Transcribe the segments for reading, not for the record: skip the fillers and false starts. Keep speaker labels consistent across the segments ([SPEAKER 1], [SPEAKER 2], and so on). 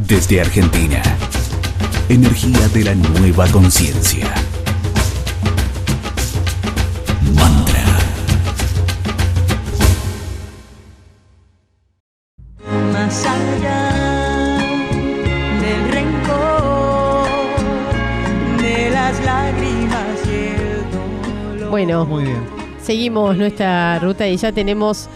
[SPEAKER 1] Desde Argentina, energía de la nueva conciencia. Mantra.
[SPEAKER 2] Más allá del rencor, de las lágrimas y el dolor.
[SPEAKER 3] Bueno,
[SPEAKER 4] Muy bien.
[SPEAKER 3] seguimos nuestra ruta y ya tenemos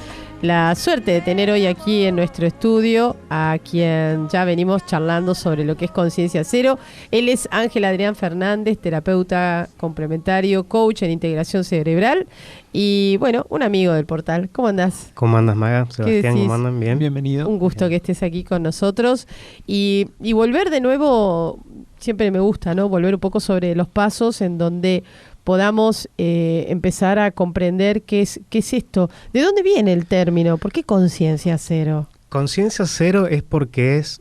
[SPEAKER 3] la suerte de tener hoy aquí en nuestro estudio a quien ya venimos charlando sobre lo que es Conciencia Cero. Él es Ángel Adrián Fernández, terapeuta complementario, coach en integración cerebral y, bueno, un amigo del portal. ¿Cómo andás?
[SPEAKER 5] ¿Cómo andas, Maga? Sebastián,
[SPEAKER 3] decís?
[SPEAKER 5] ¿cómo andan? Bien.
[SPEAKER 4] Bienvenido.
[SPEAKER 3] Un gusto que estés aquí con nosotros y volver de nuevo, siempre me gusta, ¿no? Volver un poco sobre los pasos en donde podamos empezar a comprender qué es esto. ¿De dónde viene el término? ¿Por qué conciencia cero?
[SPEAKER 5] Conciencia cero es porque es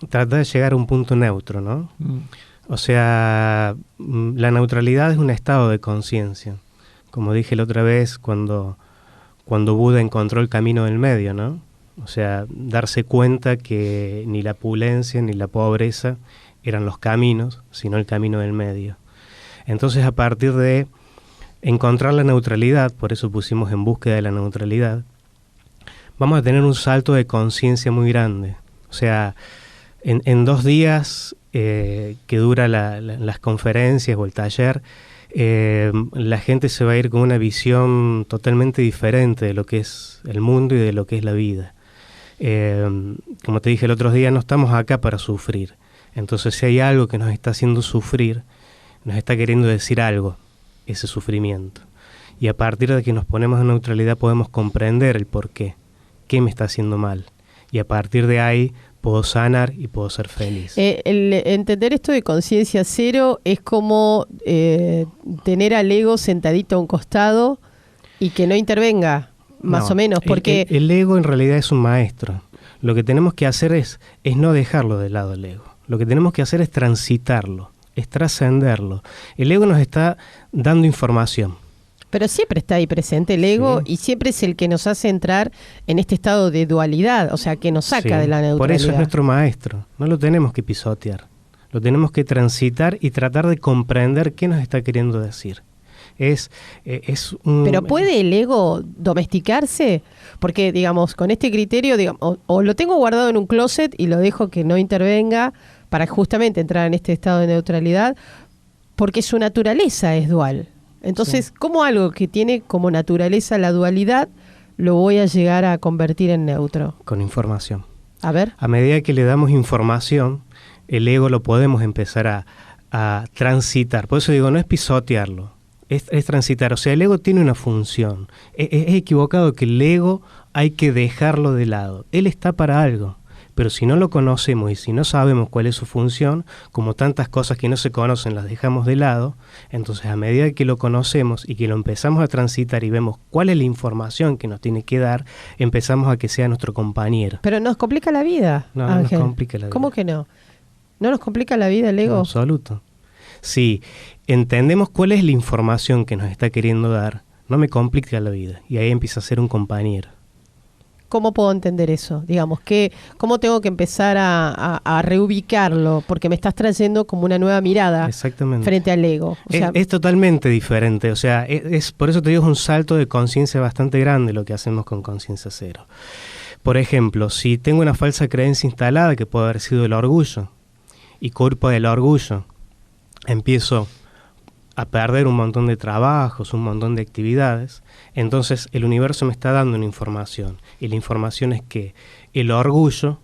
[SPEAKER 5] tratar de llegar a un punto neutro, ¿no? O sea, la neutralidad es un estado de conciencia. Como dije la otra vez, cuando Buda encontró el camino del medio, ¿no? O sea, darse cuenta que ni la opulencia ni la pobreza eran los caminos, sino el camino del medio. Entonces, a partir de encontrar la neutralidad, por eso pusimos en búsqueda de la neutralidad, vamos a tener un salto de conciencia muy grande. O sea, en 2 días que dura las conferencias o el taller, la gente se va a ir con una visión totalmente diferente de lo que es el mundo y de lo que es la vida. Como te dije el otro día, no estamos acá para sufrir. Entonces, si hay algo que nos está haciendo sufrir, nos está queriendo decir algo, ese sufrimiento. Y a partir de que nos ponemos en neutralidad podemos comprender el por qué me está haciendo mal. Y a partir de ahí puedo sanar y puedo ser feliz.
[SPEAKER 3] El entender esto de conciencia cero es como tener al ego sentadito a un costado y que no intervenga, más o menos, porque
[SPEAKER 5] El ego en realidad es un maestro. Lo que tenemos que hacer es no dejarlo de lado el ego. Lo que tenemos que hacer es transitarlo, es trascenderlo. El ego nos está dando información.
[SPEAKER 3] pero siempre está ahí presente el ego,
[SPEAKER 5] Sí.
[SPEAKER 3] y siempre es el que nos hace entrar en este estado de dualidad, o sea, que nos saca
[SPEAKER 5] Sí,
[SPEAKER 3] de la neutralidad.
[SPEAKER 5] por eso es nuestro maestro. No lo tenemos que pisotear. Lo tenemos que transitar y tratar de comprender qué nos está queriendo decir. Es un...
[SPEAKER 3] Pero ¿puede el ego domesticarse? Porque, digamos, con este criterio, digamos, o lo tengo guardado en un closet y lo dejo que no intervenga para justamente entrar en este estado de neutralidad, porque su naturaleza es dual. Entonces,
[SPEAKER 5] Sí.
[SPEAKER 3] ¿cómo algo que tiene como naturaleza la dualidad lo voy a llegar a convertir en neutro?
[SPEAKER 5] Con información.
[SPEAKER 3] A ver.
[SPEAKER 5] A medida que le damos información, el ego lo podemos empezar a transitar. Por eso digo, no es pisotearlo, es transitar. O sea, el ego tiene una función. Es equivocado que el ego hay que dejarlo de lado. Él está para algo. Pero si no lo conocemos y si no sabemos cuál es su función, como tantas cosas que no se conocen las dejamos de lado, entonces a medida que lo conocemos y que lo empezamos a transitar y vemos cuál es la información que nos tiene que dar, empezamos a que sea nuestro compañero.
[SPEAKER 3] Pero nos complica la vida,
[SPEAKER 5] No, no
[SPEAKER 3] Ángel.
[SPEAKER 5] nos complica la vida.
[SPEAKER 3] ¿Cómo que no? ¿No nos complica la vida el
[SPEAKER 5] En
[SPEAKER 3] ego?
[SPEAKER 5] absoluto. Si entendemos cuál es la información que nos está queriendo dar, no me complica la vida y ahí empieza a ser un compañero.
[SPEAKER 3] ¿Cómo puedo entender eso? Digamos, ¿cómo tengo que empezar a reubicarlo? Porque me estás trayendo como una nueva mirada
[SPEAKER 5] Exactamente.
[SPEAKER 3] frente al ego. O sea,
[SPEAKER 5] Es totalmente diferente, o sea, por eso te digo, es un salto de conciencia bastante grande lo que hacemos con Conciencia Cero. Por ejemplo, si tengo una falsa creencia instalada que puede haber sido el orgullo, y culpa del orgullo, empiezo a perder un montón de trabajos, un montón de actividades, entonces el universo me está dando una información, y la información es que el orgullo,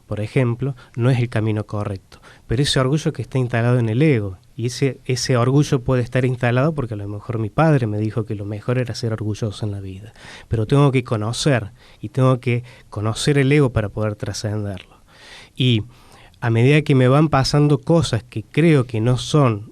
[SPEAKER 5] por ejemplo, no es el camino correcto, pero ese orgullo que está instalado en el ego, y ese orgullo puede estar instalado porque a lo mejor mi padre me dijo que lo mejor era ser orgulloso en la vida, pero tengo que conocer, y tengo que conocer el ego para poder trascenderlo. Y a medida que me van pasando cosas que creo que no son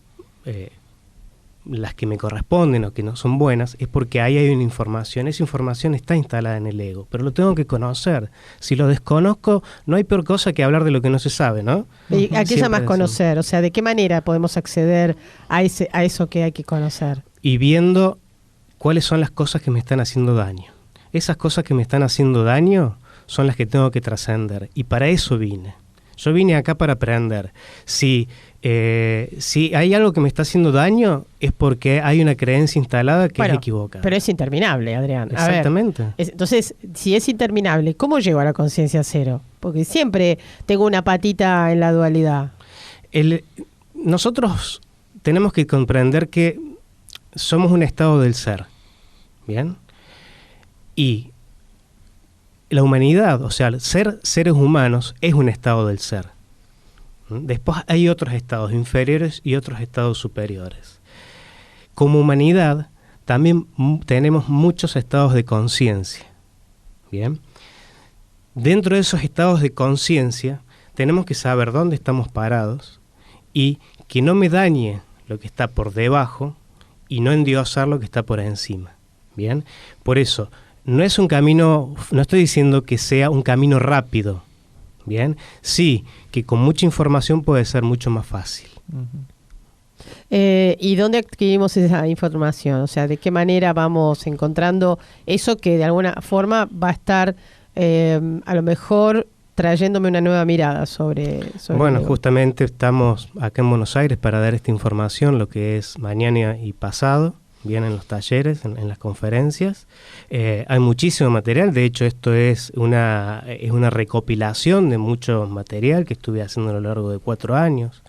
[SPEAKER 5] las que me corresponden o que no son buenas, es porque ahí hay una información. Esa información está instalada en el ego, pero lo tengo que conocer. Si lo desconozco, no hay peor cosa que hablar de lo que no se sabe, ¿no?
[SPEAKER 3] ¿y ¿a qué
[SPEAKER 5] Siempre
[SPEAKER 3] llamas
[SPEAKER 5] así.
[SPEAKER 3] conocer? O sea, ¿de qué manera podemos acceder a eso que hay que conocer?
[SPEAKER 5] Y viendo cuáles son las cosas que me están haciendo daño. Esas cosas que me están haciendo daño son las que tengo que trascender, y para eso vine. Yo vine acá para aprender. Si hay algo que me está haciendo daño, es porque hay una creencia instalada que es equivocada.
[SPEAKER 3] Pero es interminable, Adrián.
[SPEAKER 5] Exactamente.
[SPEAKER 3] A ver, entonces, si es interminable, ¿cómo llego a la conciencia cero? Porque siempre tengo una patita en la dualidad.
[SPEAKER 5] Nosotros tenemos que comprender que somos un estado del ser, ¿bien? Y la humanidad, o sea, ser seres humanos es un estado del ser. Después hay otros estados inferiores y otros estados superiores. Como humanidad también tenemos muchos estados de conciencia, ¿bien? Dentro de esos estados de conciencia tenemos que saber dónde estamos parados y que no me dañe lo que está por debajo y no endiosar lo que está por encima, ¿bien? Por eso, no es un camino, no estoy diciendo que sea un camino rápido, ¿bien? Sí, que con mucha información puede ser mucho más fácil.
[SPEAKER 3] ¿Y dónde adquirimos esa información? O sea, ¿de qué manera vamos encontrando eso que de alguna forma va a estar a lo mejor trayéndome una nueva mirada sobre
[SPEAKER 5] bueno, justamente estamos acá en Buenos Aires para dar esta información, lo que es mañana y pasado, bien en los talleres, en las conferencias. Hay muchísimo material, de hecho esto es una recopilación de mucho material que estuve haciendo a lo largo de 4 años.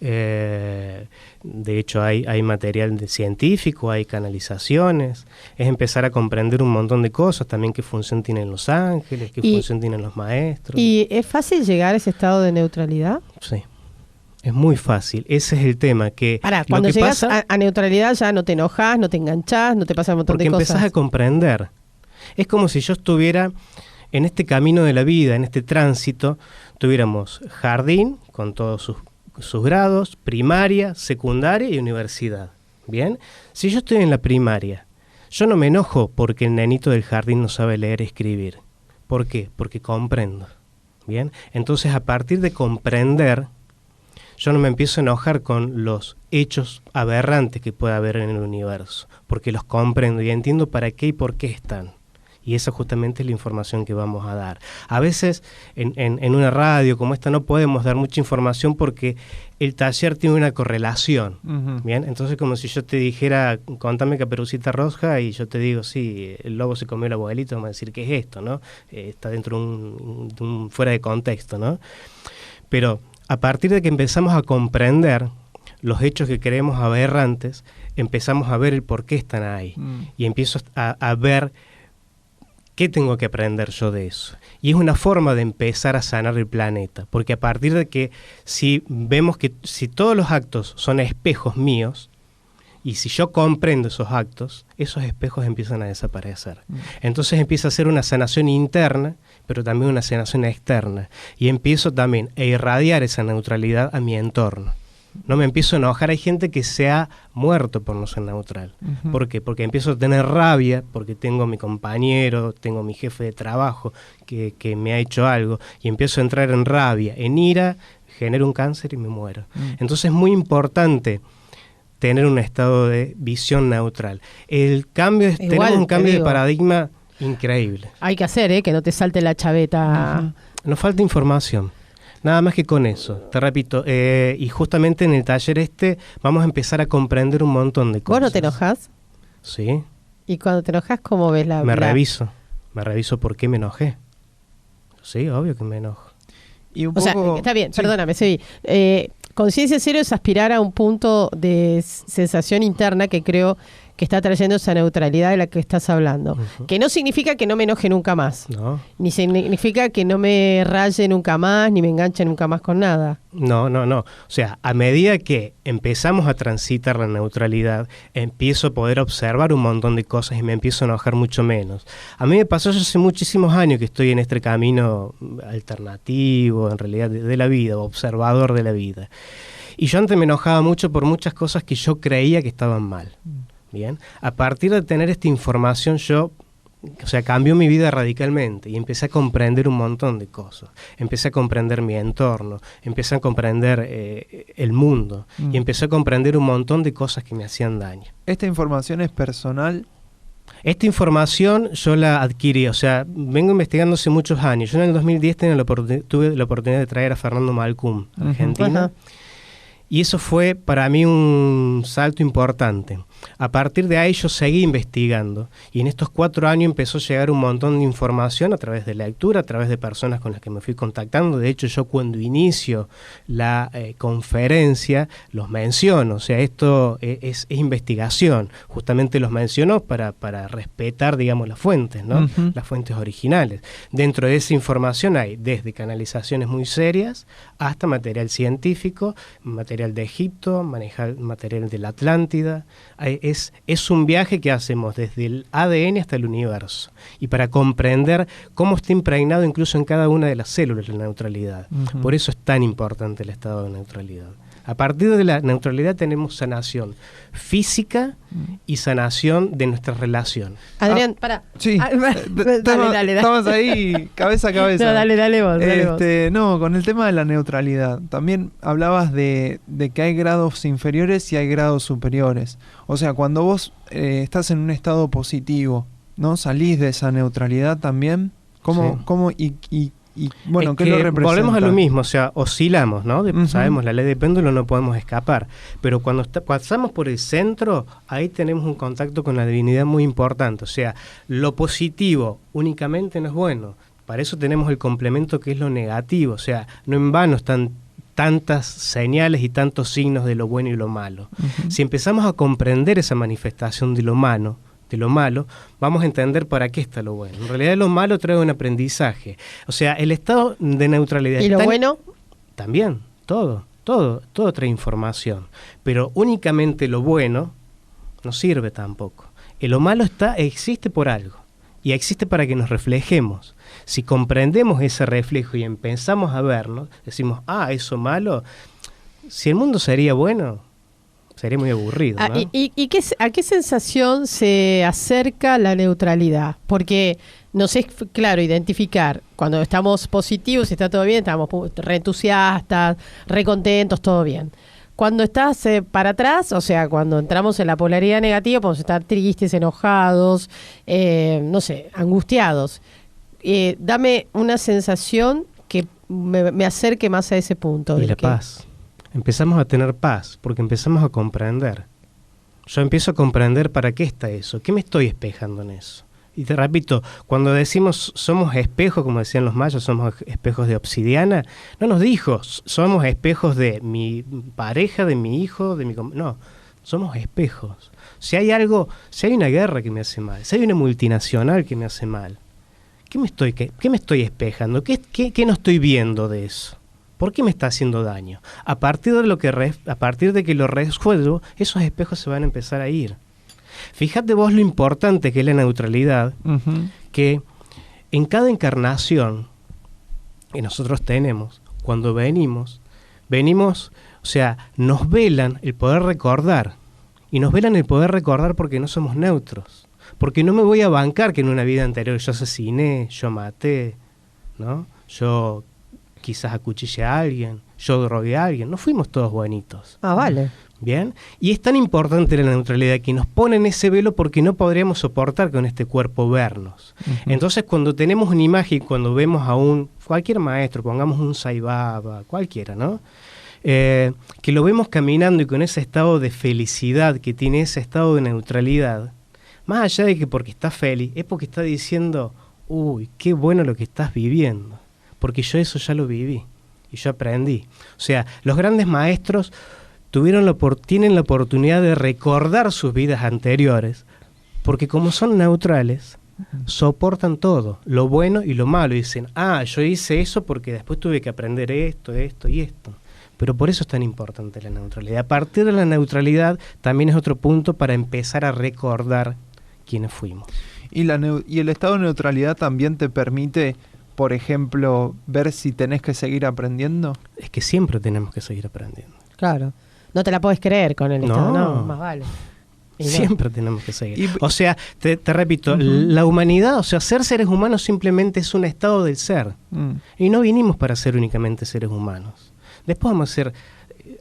[SPEAKER 5] De hecho hay material científico, hay canalizaciones, es empezar a comprender un montón de cosas, también qué función tienen los ángeles, qué función tienen los maestros.
[SPEAKER 3] ¿Y es fácil llegar a ese estado de neutralidad?
[SPEAKER 5] Sí, es muy fácil, ese es el tema. Que
[SPEAKER 3] cuando llegas a neutralidad ya no te enojas, no te enganchás, no te pasa un montón de cosas.
[SPEAKER 5] Porque empezás a comprender. Es como si yo estuviera en este camino de la vida, en este tránsito, tuviéramos jardín con todos sus grados, primaria, secundaria y universidad. ¿Bien? Si yo estoy en la primaria, yo no me enojo porque el nenito del jardín no sabe leer y escribir. ¿Por qué? Porque comprendo. ¿Bien? Entonces, a partir de comprender, yo no me empiezo a enojar con los hechos aberrantes que pueda haber en el universo, porque los comprendo y entiendo para qué y por qué están. Y esa justamente es la información que vamos a dar. A veces en una radio como esta no podemos dar mucha información porque el taller tiene una correlación. ¿Bien? Entonces como si yo te dijera, contame Caperucita Roja, y yo te digo, sí, el lobo se comió el abuelito, vamos a decir, ¿qué es esto? ¿No? Está dentro de un fuera de contexto, ¿no? Pero a partir de que empezamos a comprender los hechos que creemos aberrantes, empezamos a ver el por qué están ahí. Y empiezo a ver ¿qué tengo que aprender yo de eso? Y es una forma de empezar a sanar el planeta, porque a partir de que si vemos que si todos los actos son espejos míos, y si yo comprendo esos actos, esos espejos empiezan a desaparecer. Entonces empieza a ser una sanación interna, pero también una sanación externa, y empiezo también a irradiar esa neutralidad a mi entorno. No me empiezo a enojar. Hay gente que se ha muerto por no ser neutral. ¿Por qué? Porque empiezo a tener rabia, porque tengo a mi compañero, tengo a mi jefe de trabajo que me ha hecho algo, y empiezo a entrar en rabia, en ira, genero un cáncer y me muero. Entonces es muy importante tener un estado de visión neutral. Tenemos un cambio de paradigma increíble.
[SPEAKER 3] Hay que hacer, que no te salte la chaveta.
[SPEAKER 5] Nos falta información. Nada más que con eso, te repito, y justamente en el taller vamos a empezar a comprender un montón de cosas.
[SPEAKER 3] ¿Vos no te enojás?
[SPEAKER 5] Sí.
[SPEAKER 3] ¿Y cuando te enojas, cómo ves la...?
[SPEAKER 5] Me reviso por qué me enojé. Sí, obvio que me enojo.
[SPEAKER 3] Y un poco... O sea, está bien, sí. Perdóname, Sebi. Conciencia cero es aspirar a un punto de sensación interna que creo que está trayendo esa neutralidad de la que estás hablando. Que no significa que no me enoje nunca más. No. Ni significa que no me raye nunca más, ni me enganche nunca más con nada.
[SPEAKER 5] No. O sea, a medida que empezamos a transitar la neutralidad, empiezo a poder observar un montón de cosas y me empiezo a enojar mucho menos. A mí me pasó hace muchísimos años que estoy en este camino alternativo, en realidad, de la vida, observador de la vida. Y yo antes me enojaba mucho por muchas cosas que yo creía que estaban mal. Bien, a partir de tener esta información cambió mi vida radicalmente y empecé a comprender un montón de cosas. Empecé a comprender mi entorno, empecé a comprender el mundo y empecé a comprender un montón de cosas que me hacían daño.
[SPEAKER 4] ¿Esta información es personal?
[SPEAKER 5] Esta información yo la adquirí, o sea, vengo investigando hace muchos años. Yo en el 2010 tuve la oportunidad de traer a Fernando Malcum, Argentina.
[SPEAKER 3] Ajá.
[SPEAKER 5] Y eso fue para mí un salto importante. A partir de ahí yo seguí investigando y en estos 4 años empezó a llegar un montón de información a través de lectura, a través de personas con las que me fui contactando. De hecho, yo cuando inicio la conferencia los menciono, o sea, esto es investigación. Justamente los menciono para respetar, digamos, las fuentes, ¿no? Las fuentes originales. Dentro de esa información hay desde canalizaciones muy serias hasta material científico, material de Egipto, material de la Atlántida. Es un viaje que hacemos desde el ADN hasta el universo y para comprender cómo está impregnado incluso en cada una de las células la neutralidad. Por eso es tan importante el estado de neutralidad. A partir de la neutralidad tenemos sanación física y sanación de nuestras relaciones.
[SPEAKER 3] Adrián, para.
[SPEAKER 4] Sí.
[SPEAKER 3] Dale.
[SPEAKER 4] Estamos ahí cabeza a cabeza.
[SPEAKER 3] No, dale vos.
[SPEAKER 4] No, con el tema de la neutralidad. También hablabas de que hay grados inferiores y hay grados superiores. O sea, cuando vos estás en un estado positivo, ¿no? Salís de esa neutralidad también. ¿Cómo y bueno, ¿qué lo representa?
[SPEAKER 5] Volvemos a lo mismo, o sea, oscilamos, ¿no? Sabemos, la ley de péndulo no podemos escapar, pero cuando pasamos por el centro, ahí tenemos un contacto con la divinidad muy importante, o sea, lo positivo únicamente no es bueno, para eso tenemos el complemento que es lo negativo, o sea, no en vano están tantas señales y tantos signos de lo bueno y lo malo. Si empezamos a comprender esa manifestación de lo malo, vamos a entender para qué está lo bueno. En realidad lo malo trae un aprendizaje. O sea, el estado de neutralidad...
[SPEAKER 3] ¿Y lo bueno?
[SPEAKER 5] También, todo trae información. Pero únicamente lo bueno no sirve tampoco. Lo malo existe por algo. Y existe para que nos reflejemos. Si comprendemos ese reflejo y empezamos a vernos, decimos, eso malo, si el mundo sería bueno... sería muy aburrido, ¿no?
[SPEAKER 3] ¿Y a qué sensación se acerca la neutralidad? Porque nos es claro identificar cuando estamos positivos, está todo bien, estamos re entusiastas, re contentos, todo bien. Cuando estás para atrás, o sea, cuando entramos en la polaridad negativa, podemos estar tristes, enojados, angustiados. Dame una sensación que me acerque más a ese punto.
[SPEAKER 5] Y la paz. Empezamos a tener paz, porque empezamos a comprender. Yo empiezo a comprender para qué está eso, qué me estoy espejando en eso. Y te repito, cuando decimos somos espejos, como decían los mayas, somos espejos de obsidiana, no nos dijo somos espejos de mi pareja, de mi hijo, no, somos espejos. Si hay una guerra que me hace mal, si hay una multinacional que me hace mal, ¿qué me estoy espejando? ¿Qué no estoy viendo de eso? ¿Por qué me está haciendo daño? A partir de que lo resuelvo, esos espejos se van a empezar a ir. Fíjate vos lo importante que es la neutralidad, que en cada encarnación que nosotros tenemos, cuando venimos, o sea, nos velan el poder recordar. Y nos velan el poder recordar porque no somos neutros. Porque no me voy a bancar que en una vida anterior yo asesiné, yo maté, ¿no? Yo quizás acuchillé a alguien, yo drogué a alguien, no fuimos todos buenitos.
[SPEAKER 3] Vale.
[SPEAKER 5] Bien, y es tan importante la neutralidad que nos ponen ese velo porque no podríamos soportar con este cuerpo vernos. Entonces cuando tenemos una imagen, cuando vemos a cualquier maestro, pongamos un Sai Baba, cualquiera, ¿no? Que lo vemos caminando y con ese estado de felicidad, que tiene ese estado de neutralidad, más allá de que porque está feliz, es porque está diciendo, uy, qué bueno lo que estás viviendo. Porque yo eso ya lo viví y yo aprendí. O sea, los grandes maestros tienen la oportunidad de recordar sus vidas anteriores, porque como son neutrales, soportan todo, lo bueno y lo malo. Y dicen, yo hice eso porque después tuve que aprender esto y esto. Pero por eso es tan importante la neutralidad. A partir de la neutralidad también es otro punto para empezar a recordar quiénes fuimos.
[SPEAKER 4] Y el estado de neutralidad también te permite, por ejemplo, ver si tenés que seguir aprendiendo.
[SPEAKER 5] Es que siempre tenemos que seguir aprendiendo.
[SPEAKER 3] Claro. No te la podés creer con el estado, no, más vale.
[SPEAKER 5] Siempre tenemos que seguir. O sea, te repito, la humanidad, o sea, ser seres humanos simplemente es un estado del ser. Y no vinimos para ser únicamente seres humanos. Después vamos a ser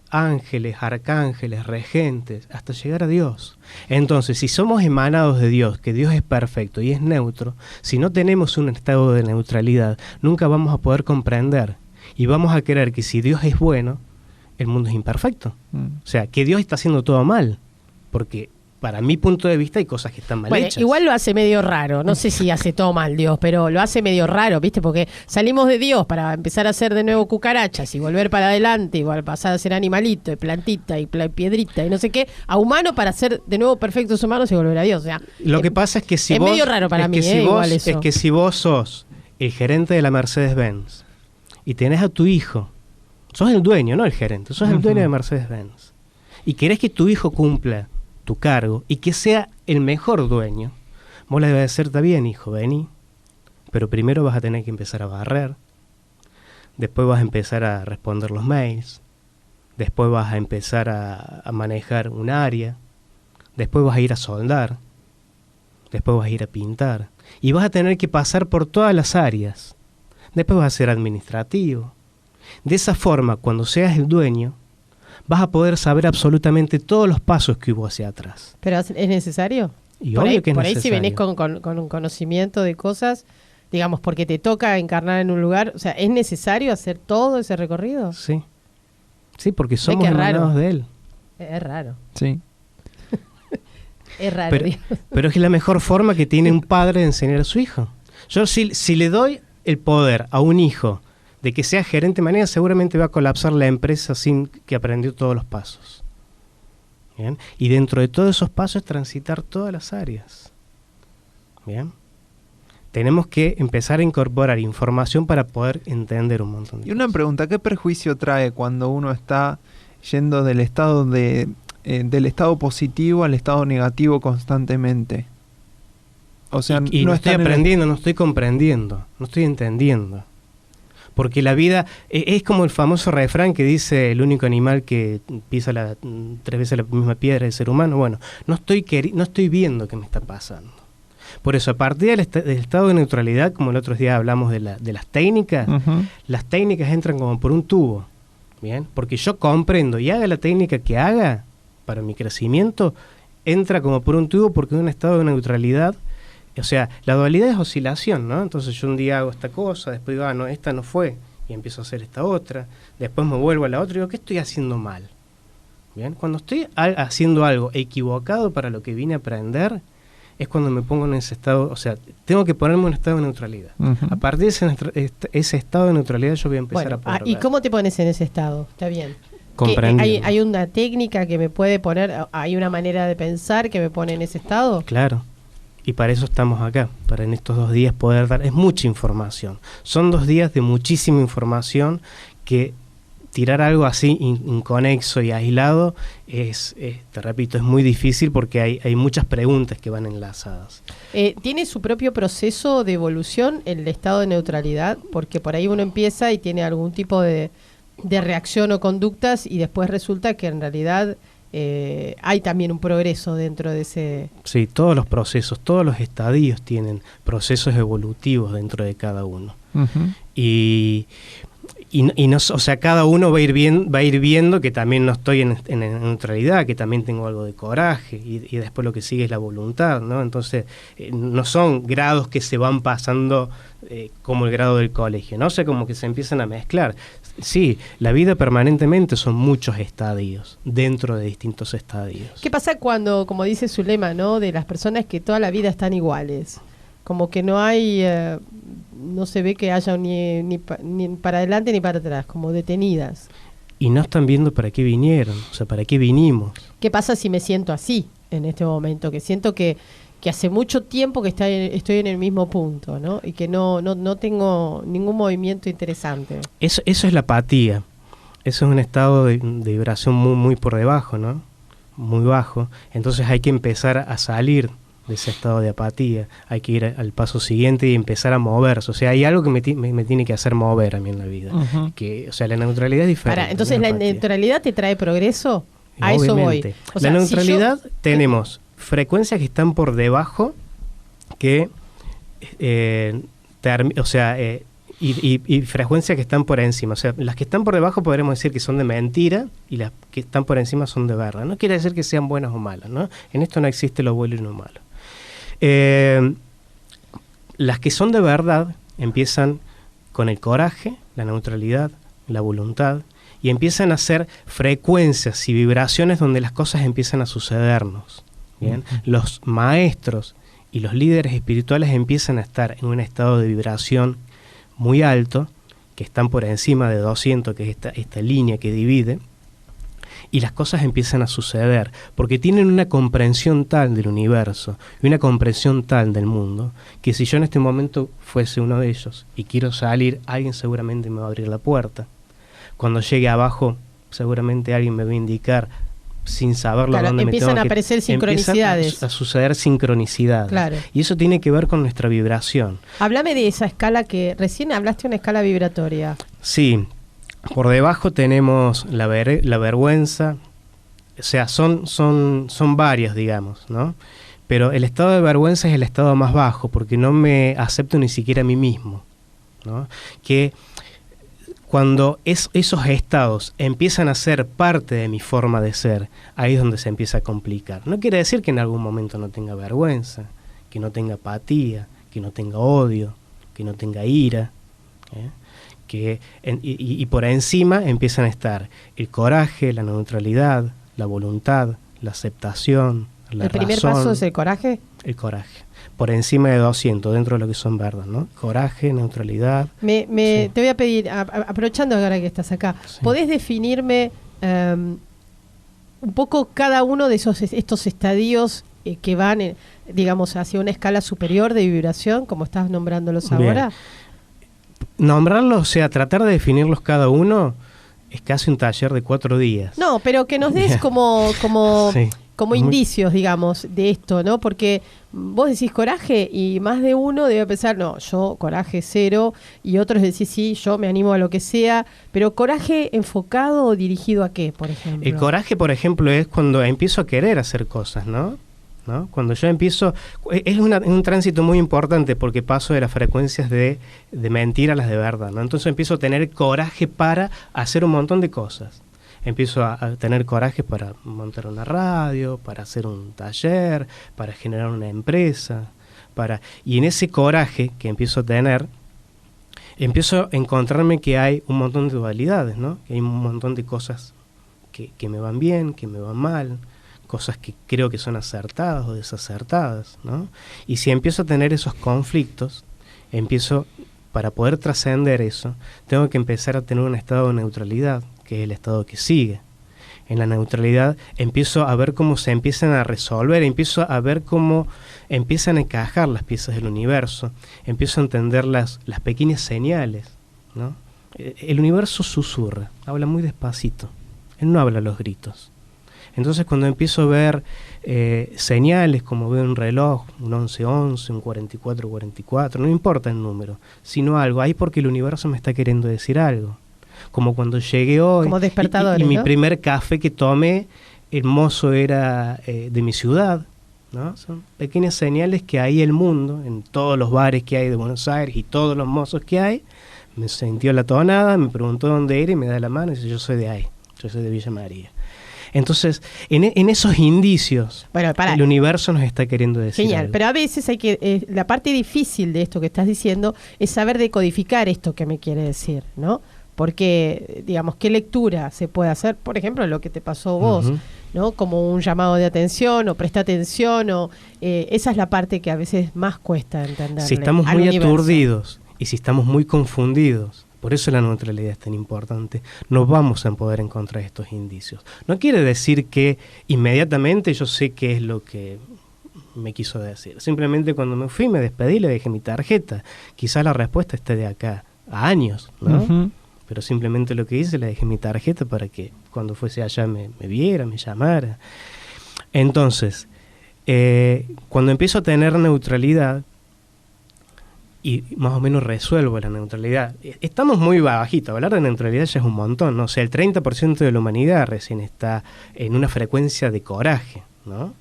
[SPEAKER 5] ángeles, arcángeles, regentes, hasta llegar a Dios. Entonces, si somos emanados de Dios, que Dios es perfecto y es neutro, si no tenemos un estado de neutralidad, nunca vamos a poder comprender y vamos a creer que si Dios es bueno, el mundo es imperfecto. O sea, que Dios está haciendo todo mal, porque para mi punto de vista hay cosas que están mal hechas.
[SPEAKER 3] Igual lo hace medio raro, no sé si hace todo mal Dios, pero lo hace medio raro, ¿viste? Porque salimos de Dios para empezar a hacer de nuevo cucarachas y volver para adelante, y pasar a ser animalito, y plantita, y piedrita, y no sé qué, a humano para ser de nuevo perfectos humanos y volver a Dios. O sea,
[SPEAKER 5] lo que pasa es que si vos...
[SPEAKER 3] Es medio raro para mí, igual eso.
[SPEAKER 5] Es que si vos sos el gerente de la Mercedes-Benz y tenés a tu hijo, sos el dueño, no el gerente, sos el dueño de Mercedes-Benz, y querés que tu hijo cumpla tu cargo y que sea el mejor dueño, vos le debes decir, está bien, hijo, vení, pero primero vas a tener que empezar a barrer, después vas a empezar a responder los mails, después vas a empezar a manejar un área, después vas a ir a soldar, después vas a ir a pintar, y vas a tener que pasar por todas las áreas, después vas a ser administrativo. De esa forma, cuando seas el dueño, vas a poder saber absolutamente todos los pasos que hubo hacia atrás.
[SPEAKER 3] ¿Pero es necesario?
[SPEAKER 5] Y
[SPEAKER 3] por
[SPEAKER 5] obvio
[SPEAKER 3] ahí,
[SPEAKER 5] que es
[SPEAKER 3] por ahí
[SPEAKER 5] necesario.
[SPEAKER 3] si venís con un conocimiento de cosas, digamos, porque te toca encarnar en un lugar, o sea, ¿es necesario hacer todo ese recorrido?
[SPEAKER 5] Sí. Sí, porque somos
[SPEAKER 3] que es raro.
[SPEAKER 5] emanados de él.
[SPEAKER 3] Es raro.
[SPEAKER 4] Sí.
[SPEAKER 3] Es raro.
[SPEAKER 5] Pero es la mejor forma que tiene un padre de enseñar a su hijo. Yo si le doy el poder a un hijo de que sea gerente, mañana seguramente va a colapsar la empresa sin que aprendió todos los pasos. ¿Bien? Y dentro de todos esos pasos transitar todas las áreas. ¿Bien? Tenemos que empezar a incorporar información para poder entender un montón de
[SPEAKER 4] Y una
[SPEAKER 5] cosas.
[SPEAKER 4] pregunta, ¿qué perjuicio trae cuando uno está yendo del estado positivo al estado negativo constantemente? O sea,
[SPEAKER 5] y no estoy
[SPEAKER 4] están en el-
[SPEAKER 5] aprendiendo, no estoy comprendiendo, no estoy entendiendo. Porque la vida es como el famoso refrán que dice el único animal que pisa 3 veces la misma piedra es el ser humano. Bueno, no estoy viendo qué me está pasando. Por eso, a partir del estado de neutralidad, como el otro día hablamos de las técnicas, las técnicas entran como por un tubo, ¿bien? Porque yo comprendo y haga la técnica que haga para mi crecimiento, entra como por un tubo porque en un estado de neutralidad. O sea, la dualidad es oscilación, ¿no? Entonces yo un día hago esta cosa, después digo, no, esta no fue, y empiezo a hacer esta otra, después me vuelvo a la otra y digo, ¿qué estoy haciendo mal? Bien, cuando estoy haciendo algo equivocado para lo que vine a aprender, es cuando me pongo en ese estado, o sea, tengo que ponerme en un estado de neutralidad. A partir de ese estado de neutralidad yo voy a empezar a poder
[SPEAKER 3] ¿y
[SPEAKER 5] ver.
[SPEAKER 3] cómo te pones en ese estado? Está bien.
[SPEAKER 5] Comprendiendo.
[SPEAKER 3] ¿Hay una técnica que me puede poner, hay una manera de pensar que me pone en ese estado?
[SPEAKER 5] Claro. Y para eso estamos acá, para en estos 2 días poder dar, es mucha información. Son 2 días de muchísima información que tirar algo así inconexo y aislado te repito, es muy difícil porque hay muchas preguntas que van enlazadas.
[SPEAKER 3] ¿Tiene su propio proceso de evolución el estado de neutralidad? Porque por ahí uno empieza y tiene algún tipo de reacción o conductas y después resulta que en realidad hay también un progreso dentro de ese...
[SPEAKER 5] Sí, todos los procesos, todos los estadios tienen procesos evolutivos dentro de cada uno. Y no, o sea, cada uno va a ir viendo que también no estoy en neutralidad, que también tengo algo de coraje y después lo que sigue es la voluntad, ¿no? Entonces, no son grados que se van pasando como el grado del colegio, ¿no? O sea, como que se empiezan a mezclar. Sí, la vida permanentemente son muchos estadios, dentro de distintos estadios.
[SPEAKER 3] ¿Qué pasa cuando, como dice su lema, ¿no? De las personas que toda la vida están iguales? Como que no hay, no se ve que haya ni para adelante ni para atrás, como detenidas.
[SPEAKER 5] Y no están viendo para qué vinieron, o sea, para qué vinimos.
[SPEAKER 3] ¿Qué pasa si me siento así en este momento? Que siento que hace mucho tiempo que estoy en el mismo punto, ¿no? Y que no tengo ningún movimiento interesante.
[SPEAKER 5] Eso es la apatía. Eso es un estado de vibración muy, muy por debajo, ¿no? Muy bajo. Entonces hay que empezar a salir de ese estado de apatía. Hay que ir al paso siguiente y empezar a moverse. O sea, hay algo que me tiene que hacer mover a mí en la vida. Que, o sea, la neutralidad es diferente.
[SPEAKER 3] Entonces, ¿la neutralidad te trae progreso? A eso voy.
[SPEAKER 5] Obviamente. La neutralidad tenemos frecuencias que están por debajo que y frecuencias que están por encima. O sea, las que están por debajo podremos decir que son de mentira y las que están por encima son de verdad. No quiere decir que sean buenas o malas, ¿no? En esto no existe lo bueno y lo malo. Las que son de verdad empiezan con el coraje, la neutralidad, la voluntad, y empiezan a ser frecuencias y vibraciones donde las cosas empiezan a sucedernos. ¿Bien? Los maestros y los líderes espirituales empiezan a estar en un estado de vibración muy alto, que están por encima de 200, que es esta línea que divide, y las cosas empiezan a suceder, porque tienen una comprensión tal del universo y una comprensión tal del mundo, que si yo en este momento fuese uno de ellos y quiero salir, alguien seguramente me va a abrir la puerta. Cuando llegue abajo, seguramente alguien me va a indicar, sin saberlo,
[SPEAKER 3] claro,
[SPEAKER 5] dónde me tengo que...
[SPEAKER 3] empiezan a aparecer sincronicidades.
[SPEAKER 5] Empiezan a suceder sincronicidades.
[SPEAKER 3] Claro.
[SPEAKER 5] Y eso tiene que ver con nuestra vibración.
[SPEAKER 3] Háblame de esa escala que recién hablaste, una escala vibratoria.
[SPEAKER 5] Sí, por debajo tenemos la vergüenza, o sea, son varios, digamos, ¿no? Pero el estado de vergüenza es el estado más bajo, porque no me acepto ni siquiera a mí mismo, ¿no? Que cuando esos estados empiezan a ser parte de mi forma de ser, ahí es donde se empieza a complicar. No quiere decir que en algún momento no tenga vergüenza, que no tenga apatía, que no tenga odio, que no tenga ira, y por encima empiezan a estar el coraje, la neutralidad, la voluntad, la aceptación, la razón. ¿El primer paso
[SPEAKER 3] es el coraje?
[SPEAKER 5] El coraje. Por encima de 200, dentro de lo que son verdad, ¿no? Coraje, neutralidad.
[SPEAKER 3] Sí. Te voy a pedir, aprovechando ahora que estás acá, sí, ¿podés definirme un poco cada uno de estos estadios que van, digamos, hacia una escala superior de vibración, como estás nombrándolos ahora?
[SPEAKER 5] Bien. Nombrarlos, o sea, tratar de definirlos cada uno es casi un taller de 4 días.
[SPEAKER 3] No, pero que nos des como
[SPEAKER 5] sí,
[SPEAKER 3] indicios, digamos, de esto, ¿no? Porque vos decís coraje y más de uno debe pensar, no, yo coraje 0, y otros decís, sí, yo me animo a lo que sea, pero coraje enfocado o dirigido a qué, por ejemplo.
[SPEAKER 5] El coraje, por ejemplo, es cuando empiezo a querer hacer cosas, ¿no? Cuando yo empiezo, es un tránsito muy importante porque paso de las frecuencias de mentira a las de verdad, ¿no? Entonces empiezo a tener coraje para hacer un montón de cosas. Empiezo a tener coraje para montar una radio, para hacer un taller, para generar una empresa, y en ese coraje que empiezo a tener, empiezo a encontrarme que hay un montón de dualidades, ¿no? Que hay un montón de cosas que me van bien, que me van mal, cosas que creo que son acertadas o desacertadas, ¿no? Y si empiezo a tener esos conflictos, para poder trascender eso, tengo que empezar a tener un estado de neutralidad, que es el estado que sigue. En la neutralidad empiezo a ver cómo se empiezan a resolver, empiezo a ver cómo empiezan a encajar las piezas del universo, empiezo a entender las pequeñas señales, ¿no? El universo susurra, habla muy despacito, él no habla a los gritos. Entonces cuando empiezo a ver señales, como veo un reloj, un 11-11, un 44-44, no importa el número, sino algo, ahí porque el universo me está queriendo decir algo. Como cuando llegué hoy,
[SPEAKER 3] como despertadores,
[SPEAKER 5] y
[SPEAKER 3] ¿no?
[SPEAKER 5] Mi primer café que tomé, el mozo era de mi ciudad, ¿no? Son pequeñas señales que hay el mundo, en todos los bares que hay de Buenos Aires y todos los mozos que hay, me sintió la tonada, me preguntó dónde era y me da la mano y dice, yo soy de ahí, yo soy de Villa María. Entonces, en esos indicios, el universo nos está queriendo decir
[SPEAKER 3] genial,
[SPEAKER 5] algo.
[SPEAKER 3] pero a veces hay que la parte difícil de esto que estás diciendo es saber decodificar esto que me quiere decir, ¿no? Porque, digamos, ¿qué lectura se puede hacer? Por ejemplo, lo que te pasó a vos, ¿no? Como un llamado de atención o presta atención, esa es la parte que a veces más cuesta entender.
[SPEAKER 5] Si estamos muy aturdidos y si estamos muy confundidos, por eso la neutralidad es tan importante, no vamos a poder encontrar estos indicios. No quiere decir que inmediatamente yo sé qué es lo que me quiso decir. Simplemente cuando me fui, me despedí, le dejé mi tarjeta. Quizás la respuesta esté de acá a años, ¿no? Pero simplemente lo que hice, le dejé mi tarjeta para que cuando fuese allá me viera, me llamara. Entonces, cuando empiezo a tener neutralidad, y más o menos resuelvo la neutralidad. Estamos muy bajitos, hablar de neutralidad ya es un montón, ¿no? O sea, el 30% de la humanidad recién está en una frecuencia de coraje, ¿no?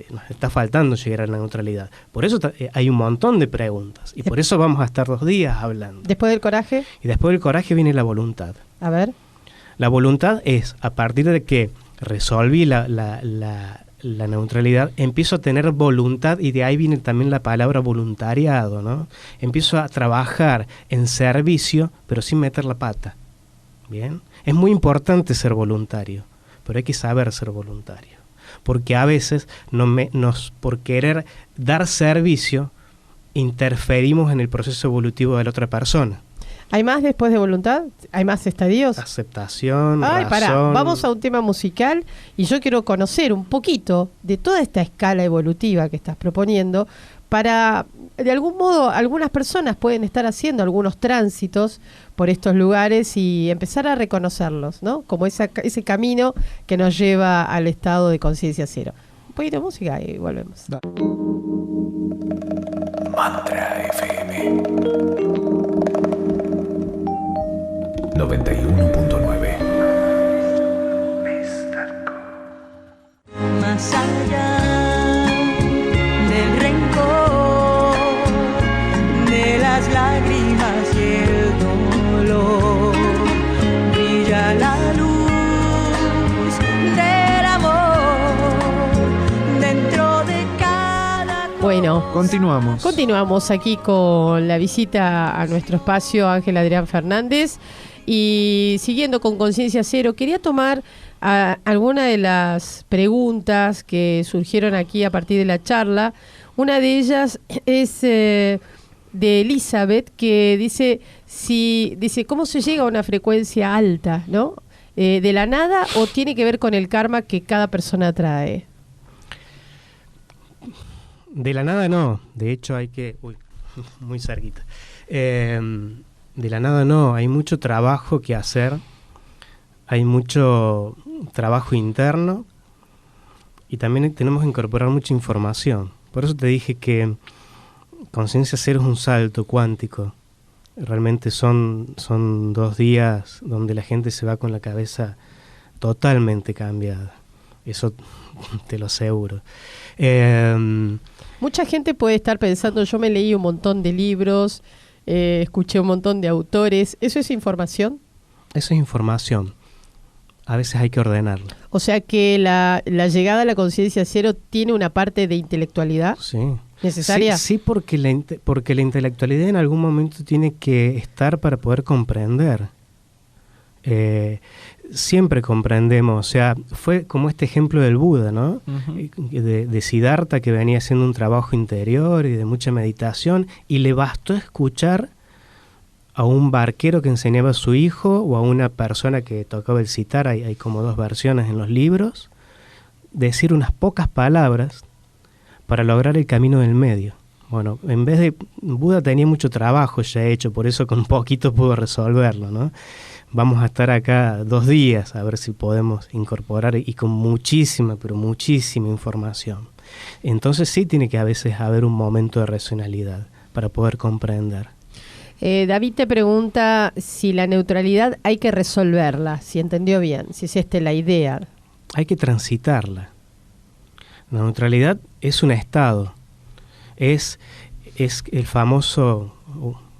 [SPEAKER 5] Nos está faltando llegar a la neutralidad. Por eso hay un montón de preguntas. Y por eso vamos a estar 2 días hablando.
[SPEAKER 3] ¿Después del coraje?
[SPEAKER 5] Y después del coraje viene la voluntad.
[SPEAKER 3] A ver.
[SPEAKER 5] La voluntad es, a partir de que resolví la neutralidad, empiezo a tener voluntad, y de ahí viene también la palabra voluntariado, ¿no? Empiezo a trabajar en servicio, pero sin meter la pata. ¿Bien? Es muy importante ser voluntario, pero hay que saber ser voluntario. Porque a veces por querer dar servicio, interferimos en el proceso evolutivo de la otra persona.
[SPEAKER 3] ¿Hay más después de voluntad? ¿Hay más estadios?
[SPEAKER 5] Aceptación,
[SPEAKER 3] razón. Pará, vamos a un tema musical y yo quiero conocer un poquito de toda esta escala evolutiva que estás proponiendo para, de algún modo, algunas personas pueden estar haciendo algunos tránsitos por estos lugares y empezar a reconocerlos, ¿no? Como ese camino que nos lleva al estado de conciencia cero. Un poquito de música y volvemos.
[SPEAKER 1] Mantra FM 91.9.
[SPEAKER 2] Más allá del rencor, de las lágrimas y el dolor, brilla la luz del amor dentro de cada...
[SPEAKER 3] Bueno,
[SPEAKER 4] Continuamos
[SPEAKER 3] aquí con la visita a nuestro espacio Ángel Adrián Fernández. Y siguiendo con Conciencia Cero, quería tomar alguna de las preguntas que surgieron aquí a partir de la charla. Una de ellas es de Elizabeth, que dice ¿cómo se llega a una frecuencia alta, ¿no? ¿De la nada o tiene que ver con el karma que cada persona trae?
[SPEAKER 5] De la nada no, de hecho hay que... Uy, muy cerquita. De la nada no, hay mucho trabajo que hacer, hay mucho trabajo interno y también tenemos que incorporar mucha información. Por eso te dije que Conciencia Cero es un salto cuántico. Realmente son 2 días donde la gente se va con la cabeza totalmente cambiada. Eso te lo aseguro.
[SPEAKER 3] Mucha gente puede estar pensando, yo me leí un montón de libros, escuché un montón de autores. ¿Eso es información?
[SPEAKER 5] Eso es información. A veces hay que ordenarla.
[SPEAKER 3] O sea que la llegada a la conciencia cero tiene una parte de intelectualidad.
[SPEAKER 5] Sí.
[SPEAKER 3] ¿Necesaria?
[SPEAKER 5] Sí, porque la intelectualidad en algún momento tiene que estar para poder comprender. Siempre comprendemos, o sea, fue como este ejemplo del Buda, ¿no? Uh-huh. De Siddhartha, que venía haciendo un trabajo interior y de mucha meditación, y le bastó escuchar a un barquero que enseñaba a su hijo o a una persona que tocaba el sitar, hay como 2 versiones en los libros, decir unas pocas palabras para lograr el camino del medio. Bueno, en vez de... Buda tenía mucho trabajo ya hecho, por eso con poquito pudo resolverlo, ¿no? Vamos a estar acá 2 días a ver si podemos incorporar y con muchísima, pero muchísima información. Entonces sí tiene que a veces haber un momento de racionalidad para poder comprender.
[SPEAKER 3] David te pregunta si la neutralidad hay que resolverla, si entendió bien, si es la idea.
[SPEAKER 5] Hay que transitarla. La neutralidad es un estado, es el famoso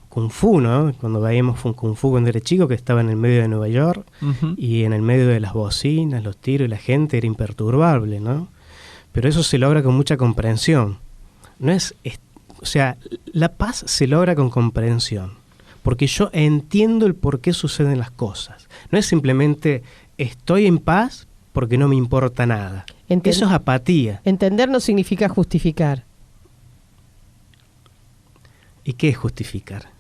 [SPEAKER 5] Kung Fu, ¿no? Cuando veíamos Kung Fu cuando era chico, que estaba en el medio de Nueva York, uh-huh, y en el medio de las bocinas, los tiros y la gente era imperturbable, ¿no? Pero eso se logra con mucha comprensión. O sea, la paz se logra con comprensión, porque yo entiendo el por qué suceden las cosas. No es simplemente estoy en paz porque no me importa nada. Eso es apatía.
[SPEAKER 3] Entender no significa justificar.
[SPEAKER 5] ¿Y qué es justificar?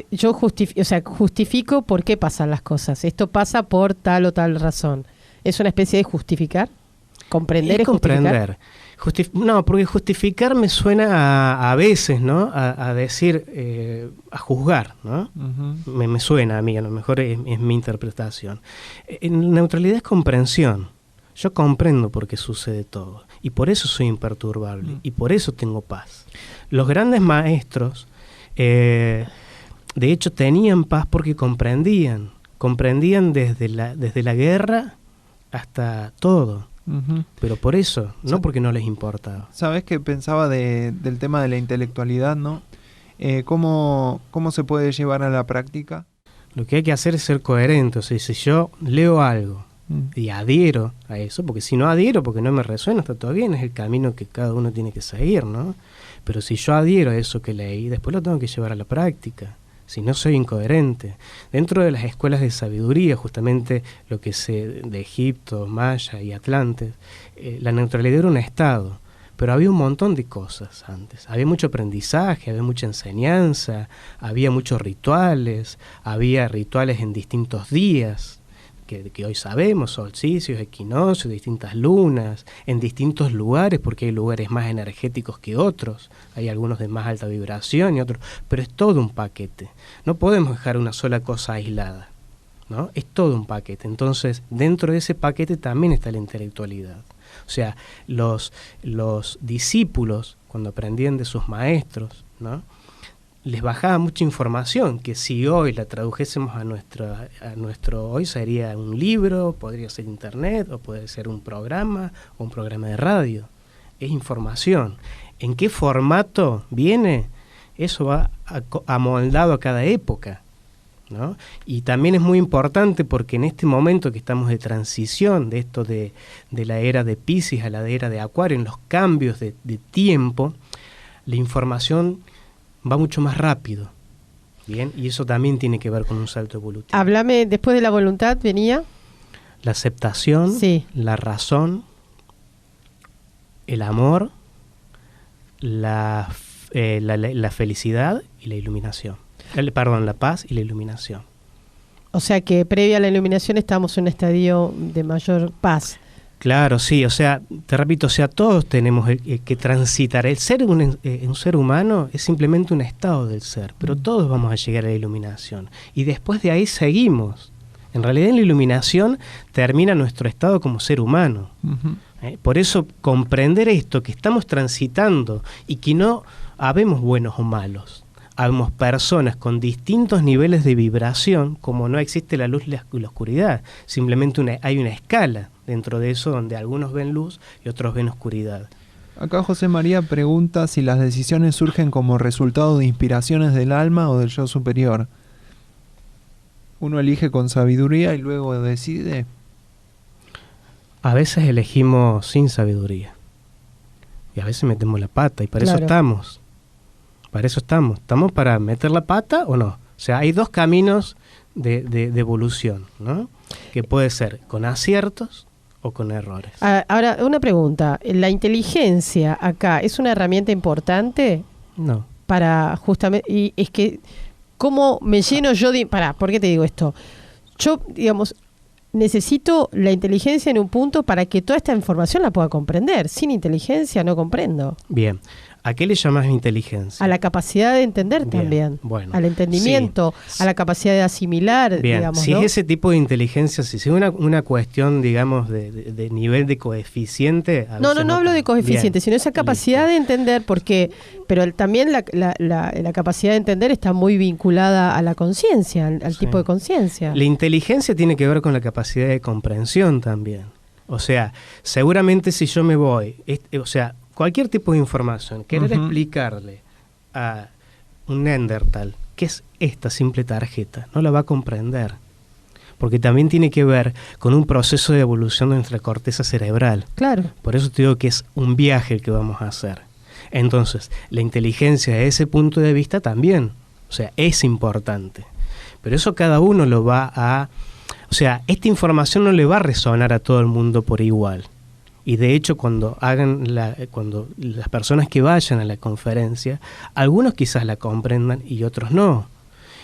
[SPEAKER 3] Yo justifico por qué pasan las cosas. Esto pasa por tal o tal razón. ¿Es una especie de justificar? ¿Comprender es
[SPEAKER 5] comprender? No, porque justificar me suena a veces, ¿no? A decir, a juzgar, ¿no? Uh-huh. Me suena a mí, a lo mejor es mi interpretación. En neutralidad es comprensión. Yo comprendo por qué sucede todo. Y por eso soy imperturbable. Y por eso tengo paz. Los grandes maestros, de hecho, tenían paz porque comprendían. Comprendían desde la guerra hasta todo.
[SPEAKER 4] Ujú.
[SPEAKER 5] Pero por eso, no
[SPEAKER 4] Sí.
[SPEAKER 5] porque no les importaba.
[SPEAKER 4] ¿Sabes qué pensaba del tema de la intelectualidad, no? ¿Cómo se puede llevar a la práctica?
[SPEAKER 5] Lo que hay que hacer es ser coherente. O sea, si yo leo algo y adhiero a eso, porque si no adhiero porque no me resuena, está todo bien, es el camino que cada uno tiene que seguir, ¿no? Pero si yo adhiero a eso que leí, después lo tengo que llevar a la práctica. Si no, soy incoherente. Dentro de las escuelas de sabiduría, justamente lo que sé de Egipto, Maya y Atlantes, la neutralidad era un estado, pero había un montón de cosas antes. Había mucho aprendizaje, había mucha enseñanza, había muchos rituales, había rituales en distintos días, que hoy sabemos, solsticios, equinoccios, distintas lunas, en distintos lugares, porque hay lugares más energéticos que otros, hay algunos de más alta vibración y otros, pero es todo un paquete. No podemos dejar una sola cosa aislada, ¿no? Es todo un paquete. Entonces, dentro de ese paquete también está la intelectualidad. O sea, los discípulos, cuando aprendían de sus maestros, ¿no?, les bajaba mucha información, que si hoy la tradujésemos a nuestro hoy sería un libro, podría ser internet, o puede ser un programa, o un programa de radio. Es información. ¿En qué formato viene? Eso va amoldado a cada época, ¿no? Y también es muy importante porque en este momento que estamos de transición, de esto de la era de Piscis a la era de Acuario, en los cambios de tiempo, la información va mucho más rápido, ¿bien? Y eso también tiene que ver con un salto evolutivo.
[SPEAKER 3] Háblame, después de la voluntad venía...
[SPEAKER 5] La aceptación,
[SPEAKER 3] Sí.
[SPEAKER 5] la razón, el amor, la felicidad y la iluminación. La paz y la iluminación.
[SPEAKER 3] O sea que previa a la iluminación estamos en un estadio de mayor paz.
[SPEAKER 5] Claro, sí, o sea, te repito, o sea, todos tenemos que transitar. El ser un ser humano es simplemente un estado del ser, pero todos vamos a llegar a la iluminación. Y después de ahí seguimos. En realidad en la iluminación termina nuestro estado como ser humano.
[SPEAKER 4] Ujú.
[SPEAKER 5] Por eso comprender esto, que estamos transitando y que no habemos buenos o malos. Habemos personas con distintos niveles de vibración, como no existe la luz y la oscuridad. Simplemente hay una escala dentro de eso donde algunos ven luz y otros ven oscuridad.
[SPEAKER 4] Acá José María pregunta si las decisiones surgen como resultado de inspiraciones del alma o del yo superior. Uno elige con sabiduría y luego decide.
[SPEAKER 5] A veces elegimos sin sabiduría y a veces metemos la pata y para eso
[SPEAKER 3] Claro.
[SPEAKER 5] estamos. Para eso estamos. ¿Estamos para meter la pata o no? O sea, hay dos caminos de evolución, ¿no? Que puede ser con aciertos o con errores.
[SPEAKER 3] Ahora, una pregunta. ¿La inteligencia acá es una herramienta importante
[SPEAKER 5] No.
[SPEAKER 3] para justamente... Y es que, ¿cómo me lleno yo de... ¿por qué te digo esto? Yo, digamos, necesito la inteligencia en un punto para que toda esta información la pueda comprender. Sin inteligencia no comprendo.
[SPEAKER 5] Bien. ¿A qué le llamas inteligencia?
[SPEAKER 3] A la capacidad de entender
[SPEAKER 5] Bien,
[SPEAKER 3] también.
[SPEAKER 5] bueno,
[SPEAKER 3] Al entendimiento,
[SPEAKER 5] sí.
[SPEAKER 3] a la capacidad de asimilar,
[SPEAKER 5] Bien,
[SPEAKER 3] digamos,
[SPEAKER 5] si
[SPEAKER 3] ¿no?
[SPEAKER 5] es ese tipo de inteligencia, si es una cuestión, digamos, de nivel de coeficiente... a
[SPEAKER 3] No
[SPEAKER 5] veces
[SPEAKER 3] hablo de coeficiente,
[SPEAKER 5] Bien,
[SPEAKER 3] sino esa capacidad
[SPEAKER 5] listo.
[SPEAKER 3] de entender, pero también la capacidad de entender está muy vinculada a la conciencia, al
[SPEAKER 5] Sí.
[SPEAKER 3] tipo de conciencia.
[SPEAKER 5] La inteligencia tiene que ver con la capacidad de comprensión también. O sea, seguramente si yo me voy, o sea, cualquier tipo de información, querer
[SPEAKER 4] Ujú.
[SPEAKER 5] explicarle a un Neandertal qué es esta simple tarjeta, no la va a comprender. Porque también tiene que ver con un proceso de evolución de nuestra corteza cerebral.
[SPEAKER 3] Claro.
[SPEAKER 5] Por eso te digo que es un viaje el que vamos a hacer. Entonces, la inteligencia de ese punto de vista también, o sea, es importante. Pero eso cada uno lo va a... O sea, esta información no le va a resonar a todo el mundo por igual. Y de hecho, cuando las personas que vayan a la conferencia, algunos quizás la comprendan y otros no.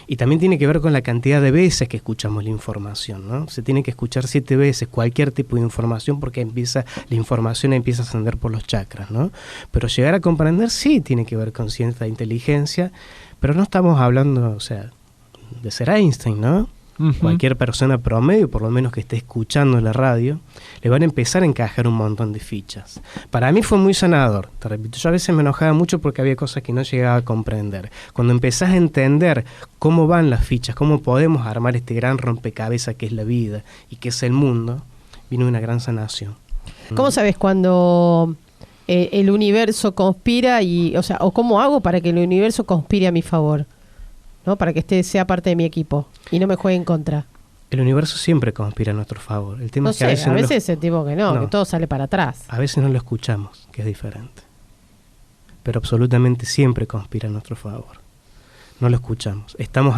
[SPEAKER 5] Y también tiene que ver con la cantidad de veces que escuchamos la información, ¿no? Se tiene que escuchar 7 veces cualquier tipo de información porque la información empieza a ascender por los chakras, ¿no? Pero llegar a comprender sí tiene que ver con cierta inteligencia, pero no estamos hablando, o sea, de ser Einstein, ¿no?
[SPEAKER 4] Ujú.
[SPEAKER 5] Cualquier persona promedio, por lo menos que esté escuchando la radio, le van a empezar a encajar un montón de fichas. Para mí fue muy sanador, te repito, yo a veces me enojaba mucho porque había cosas que no llegaba a comprender. Cuando empezás a entender cómo van las fichas, cómo podemos armar este gran rompecabezas que es la vida y que es el mundo, vino una gran sanación.
[SPEAKER 3] ¿Cómo sabes cuando el universo conspira o cómo hago para que el universo conspire a mi favor? ¿No? Para que sea parte de mi equipo y no me juegue en contra.
[SPEAKER 5] El universo siempre conspira a nuestro favor. El tema es que a veces
[SPEAKER 3] sentimos que que todo sale para atrás.
[SPEAKER 5] A veces no lo escuchamos, que es diferente. Pero absolutamente siempre conspira a nuestro favor. No lo escuchamos. Estamos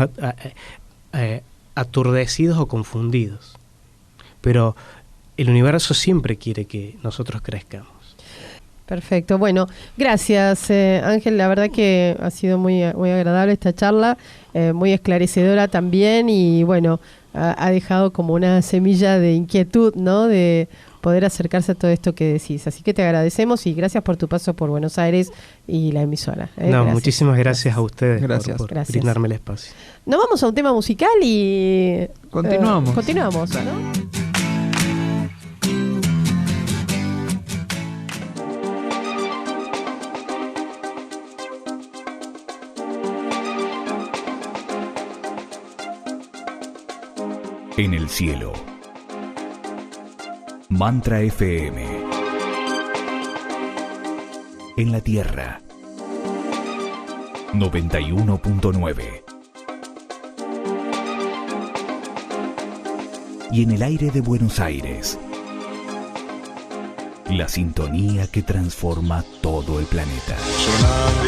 [SPEAKER 5] aturdecidos o confundidos. Pero el universo siempre quiere que nosotros crezcamos.
[SPEAKER 3] Perfecto. Bueno, gracias, Ángel. La verdad que ha sido muy, muy agradable esta charla, muy esclarecedora también y bueno, ha dejado como una semilla de inquietud, ¿no? De poder acercarse a todo esto que decís. Así que te agradecemos y gracias por tu paso por Buenos Aires y la emisora. Gracias.
[SPEAKER 5] Muchísimas gracias a ustedes por
[SPEAKER 3] gracias.
[SPEAKER 5] brindarme el espacio.
[SPEAKER 3] Nos vamos a un tema musical y
[SPEAKER 4] continuamos.
[SPEAKER 3] Continuamos, ¿no?
[SPEAKER 1] En el cielo. Mantra FM. En la tierra. 91.9. Y en el aire de Buenos Aires. La sintonía que transforma todo el planeta.
[SPEAKER 6] Sonaba